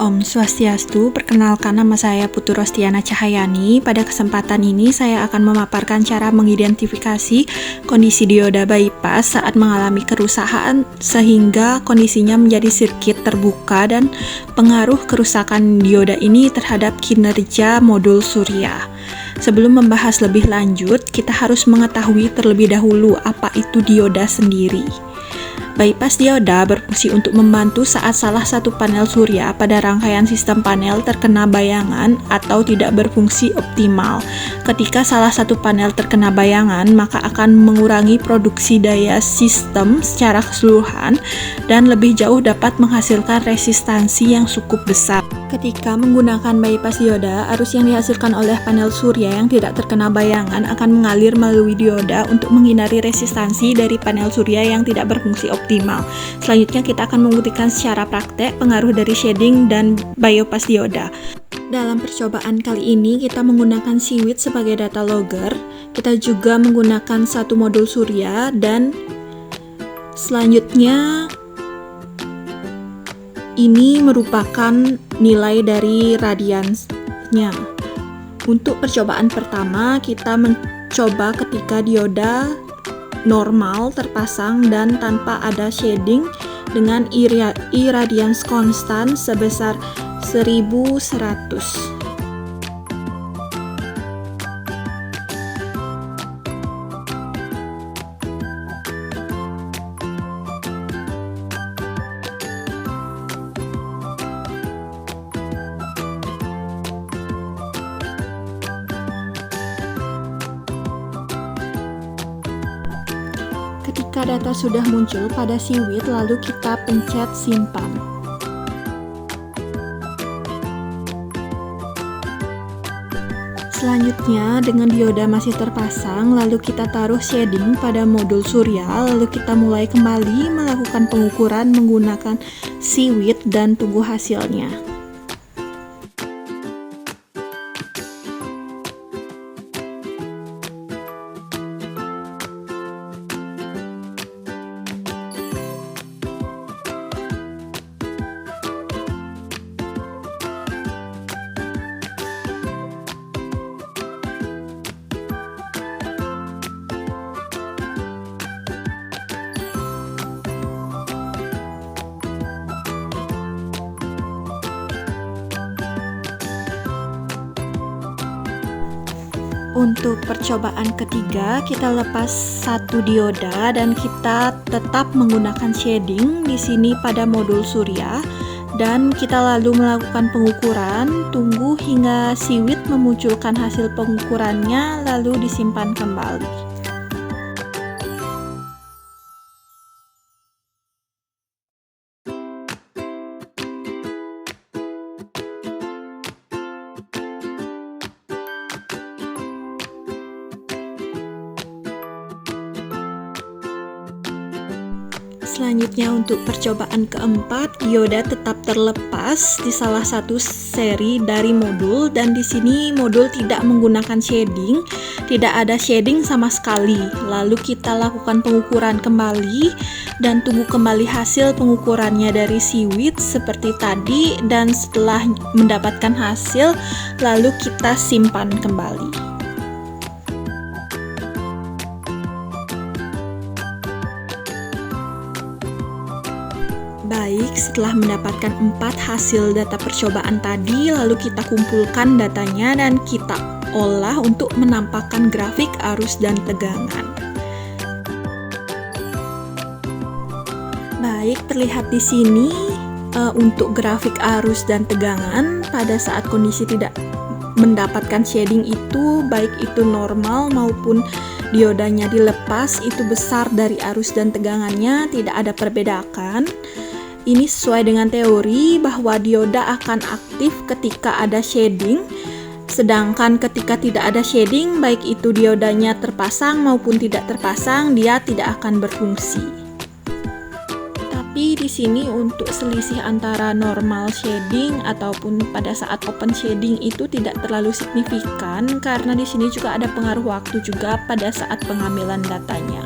Om Swastiastu, perkenalkan nama saya Putu Rostiana Cahayani. Pada kesempatan ini saya akan memaparkan cara mengidentifikasi kondisi dioda bypass saat mengalami kerusakan sehingga kondisinya menjadi sirkuit terbuka dan pengaruh kerusakan dioda ini terhadap kinerja modul surya. Sebelum membahas lebih lanjut, kita harus mengetahui terlebih dahulu apa itu dioda sendiri. Bypass dioda berfungsi untuk membantu saat salah satu panel surya pada rangkaian sistem panel terkena bayangan atau tidak berfungsi optimal. Ketika salah satu panel terkena bayangan, maka akan mengurangi produksi daya sistem secara keseluruhan dan lebih jauh dapat menghasilkan resistansi yang cukup besar. Ketika menggunakan bypass dioda, arus yang dihasilkan oleh panel surya yang tidak terkena bayangan akan mengalir melalui dioda untuk menghindari resistansi dari panel surya yang tidak berfungsi optimal. Selanjutnya kita akan membuktikan secara praktek pengaruh dari shading dan bypass dioda. Dalam percobaan kali ini kita menggunakan Seaweed sebagai data logger. Kita juga menggunakan satu modul surya dan selanjutnya ini merupakan nilai dari radiansnya. Untuk percobaan pertama, kita mencoba ketika dioda normal terpasang dan tanpa ada shading dengan irradiance konstan sebesar 1100. Ketika data sudah muncul pada Seaweed, lalu kita pencet simpan. Selanjutnya, dengan dioda masih terpasang, lalu kita taruh shading pada modul surya, lalu kita mulai kembali melakukan pengukuran menggunakan Seaweed dan tunggu hasilnya. Untuk percobaan ketiga, kita lepas satu dioda dan kita tetap menggunakan shading di sini pada modul surya dan kita lalu melakukan pengukuran, tunggu hingga Seaweed memunculkan hasil pengukurannya lalu disimpan kembali. Selanjutnya untuk percobaan keempat, dioda tetap terlepas di salah satu seri dari modul dan di sini modul tidak menggunakan shading, tidak ada shading sama sekali. Lalu kita lakukan pengukuran kembali dan tunggu kembali hasil pengukurannya dari Seaweed seperti tadi dan setelah mendapatkan hasil lalu kita simpan kembali. Baik, setelah mendapatkan 4 hasil data percobaan tadi, lalu kita kumpulkan datanya dan kita olah untuk menampakkan grafik arus dan tegangan. Baik, terlihat di sini untuk grafik arus dan tegangan pada saat kondisi tidak mendapatkan shading itu, baik itu normal maupun diodanya dilepas, itu besar dari arus dan tegangannya, tidak ada perbedaan. Ini sesuai dengan teori bahwa dioda akan aktif ketika ada shading, sedangkan ketika tidak ada shading, baik itu diodanya terpasang maupun tidak terpasang, dia tidak akan berfungsi. Tapi di sini untuk selisih antara normal shading ataupun pada saat open shading itu tidak terlalu signifikan karena di sini juga ada pengaruh waktu juga pada saat pengambilan datanya.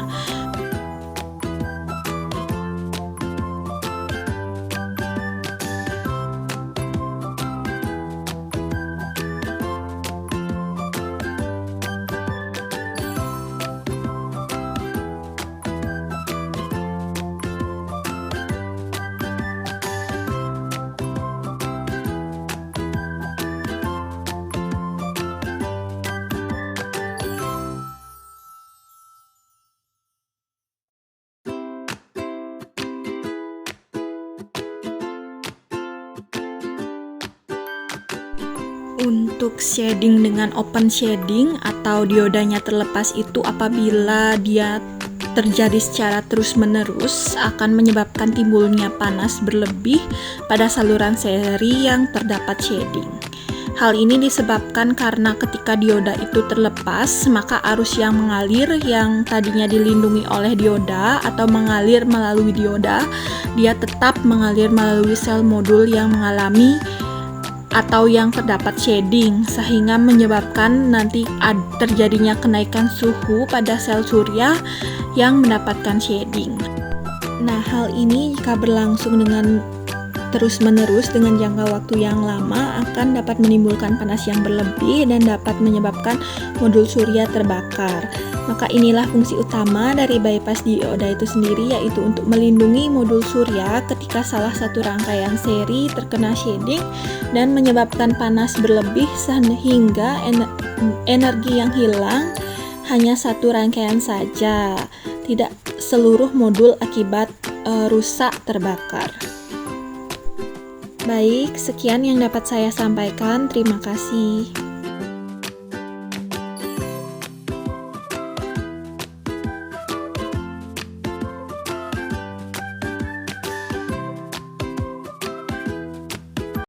Untuk shading dengan open shading atau diodanya terlepas itu apabila dia terjadi secara terus-menerus akan menyebabkan timbulnya panas berlebih pada saluran seri yang terdapat shading. Hal ini disebabkan karena ketika dioda itu terlepas, maka arus yang mengalir yang tadinya dilindungi oleh dioda atau mengalir melalui dioda, dia tetap mengalir melalui sel modul yang mengalami atau yang terdapat shading, sehingga menyebabkan nanti terjadinya kenaikan suhu pada sel surya yang mendapatkan shading. Nah, hal ini jika berlangsung dengan terus-menerus dengan jangka waktu yang lama akan dapat menimbulkan panas yang berlebih dan dapat menyebabkan modul surya terbakar. Maka inilah fungsi utama dari bypass dioda itu sendiri, yaitu untuk melindungi modul surya ketika salah satu rangkaian seri terkena shading dan menyebabkan panas berlebih sehingga energi yang hilang hanya satu rangkaian saja, tidak seluruh modul akibat rusak terbakar. Baik, sekian yang dapat saya sampaikan. Terima kasih.